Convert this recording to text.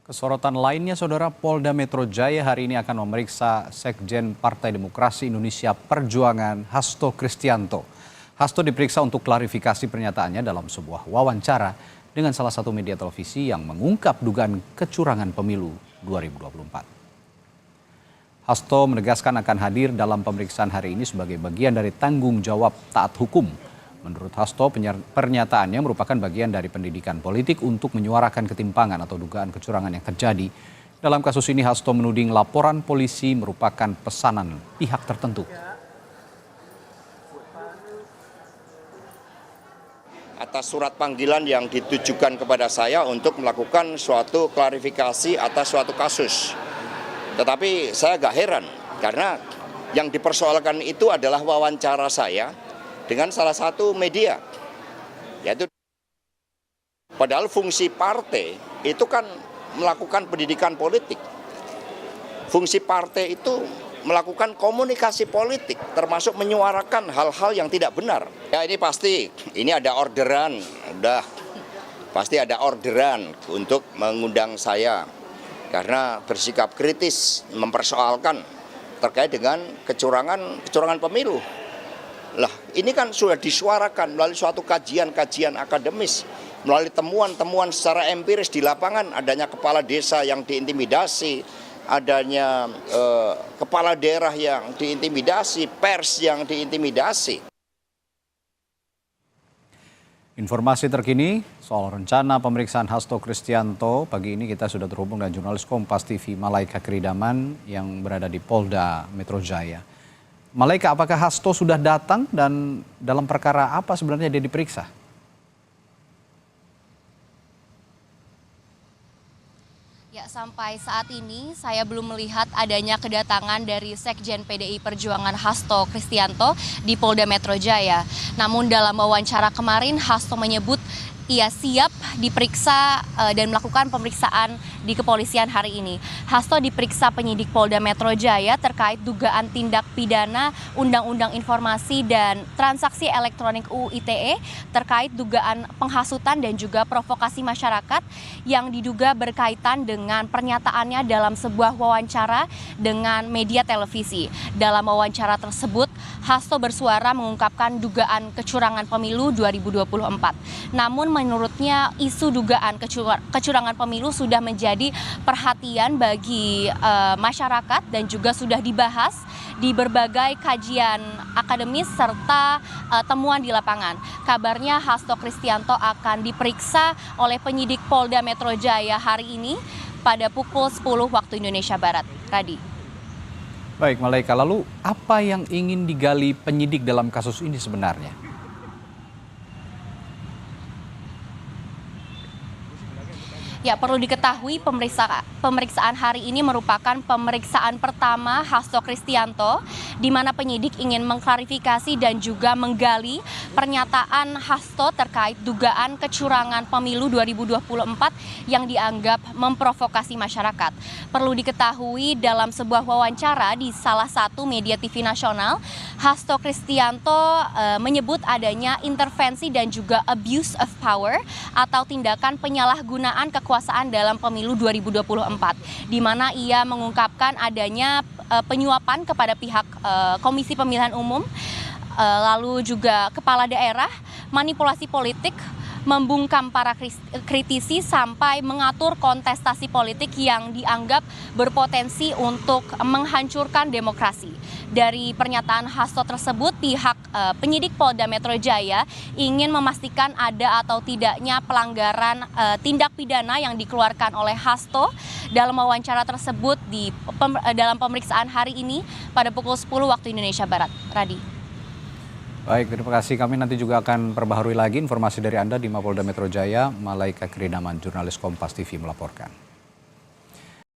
Kesorotan lainnya, Saudara, Polda Metro Jaya hari ini akan memeriksa Sekjen Partai Demokrasi Indonesia Perjuangan Hasto Kristianto. Hasto diperiksa untuk klarifikasi pernyataannya dalam sebuah wawancara dengan salah satu media televisi yang mengungkap dugaan kecurangan pemilu 2024. Hasto menegaskan akan hadir dalam pemeriksaan hari ini sebagai bagian dari tanggung jawab taat hukum. Menurut Hasto, pernyataannya merupakan bagian dari pendidikan politik untuk menyuarakan ketimpangan atau dugaan kecurangan yang terjadi. Dalam kasus ini, Hasto menuding laporan polisi merupakan pesanan pihak tertentu. Atas surat panggilan yang ditujukan kepada saya untuk melakukan suatu klarifikasi atas suatu kasus. Tetapi saya agak heran karena yang dipersoalkan itu adalah wawancara saya dengan salah satu media, yaitu padahal fungsi partai itu kan melakukan pendidikan politik. Fungsi partai itu melakukan komunikasi politik, termasuk menyuarakan hal-hal yang tidak benar. Ya ini pasti, ini ada orderan, pasti ada orderan untuk mengundang saya karena bersikap kritis mempersoalkan terkait dengan kecurangan pemilu. Lah, ini kan sudah disuarakan melalui suatu kajian-kajian akademis, melalui temuan-temuan secara empiris di lapangan, adanya kepala desa yang diintimidasi, adanya kepala daerah yang diintimidasi, pers yang diintimidasi. Informasi terkini soal rencana pemeriksaan Hasto Kristianto, pagi ini kita sudah terhubung dengan jurnalis Kompas TV Malaika Kridaman yang berada di Polda Metro Jaya. Malaika, apakah Hasto sudah datang dan dalam perkara apa sebenarnya dia diperiksa? Ya, sampai saat ini saya belum melihat adanya kedatangan dari Sekjen PDI Perjuangan Hasto Kristianto di Polda Metro Jaya. Namun dalam wawancara kemarin Hasto menyebut ia siap diperiksa dan melakukan pemeriksaan di kepolisian hari ini. Hasto diperiksa penyidik Polda Metro Jaya terkait dugaan tindak pidana Undang-Undang Informasi dan Transaksi Elektronik UU ITE terkait dugaan penghasutan dan juga provokasi masyarakat yang diduga berkaitan dengan pernyataannya dalam sebuah wawancara dengan media televisi. Dalam wawancara tersebut, Hasto bersuara mengungkapkan dugaan kecurangan pemilu 2024. Namun menurutnya isu dugaan kecurangan pemilu sudah menjadi perhatian bagi masyarakat dan juga sudah dibahas di berbagai kajian akademis serta temuan di lapangan. Kabarnya Hasto Kristianto akan diperiksa oleh penyidik Polda Metro Jaya hari ini pada pukul 10 waktu Indonesia Barat. Radi. Baik, Malaika, lalu apa yang ingin digali penyidik dalam kasus ini sebenarnya? Ya, perlu diketahui pemeriksaan hari ini merupakan pemeriksaan pertama Hasto Kristianto, di mana penyidik ingin mengklarifikasi dan juga menggali pernyataan Hasto terkait dugaan kecurangan pemilu 2024 yang dianggap memprovokasi masyarakat. Perlu diketahui dalam sebuah wawancara di salah satu media TV nasional, Hasto Kristianto menyebut adanya intervensi dan juga abuse of power atau tindakan penyalahgunaan kekuasaan dalam pemilu 2024, di mana ia mengungkapkan adanya penyuapan kepada pihak Komisi Pemilihan Umum, lalu juga kepala daerah, manipulasi politik, membungkam para kritisi sampai mengatur kontestasi politik yang dianggap berpotensi untuk menghancurkan demokrasi. Dari pernyataan Hasto tersebut, pihak penyidik Polda Metro Jaya ingin memastikan ada atau tidaknya pelanggaran tindak pidana yang dikeluarkan oleh Hasto dalam wawancara tersebut dalam pemeriksaan hari ini pada pukul 10 waktu Indonesia Barat. Radi. Baik, terima kasih. Kami nanti juga akan perbaharui lagi informasi dari Anda di Mapolda Metro Jaya. Malaika Kridaman, jurnalis Kompas TV melaporkan.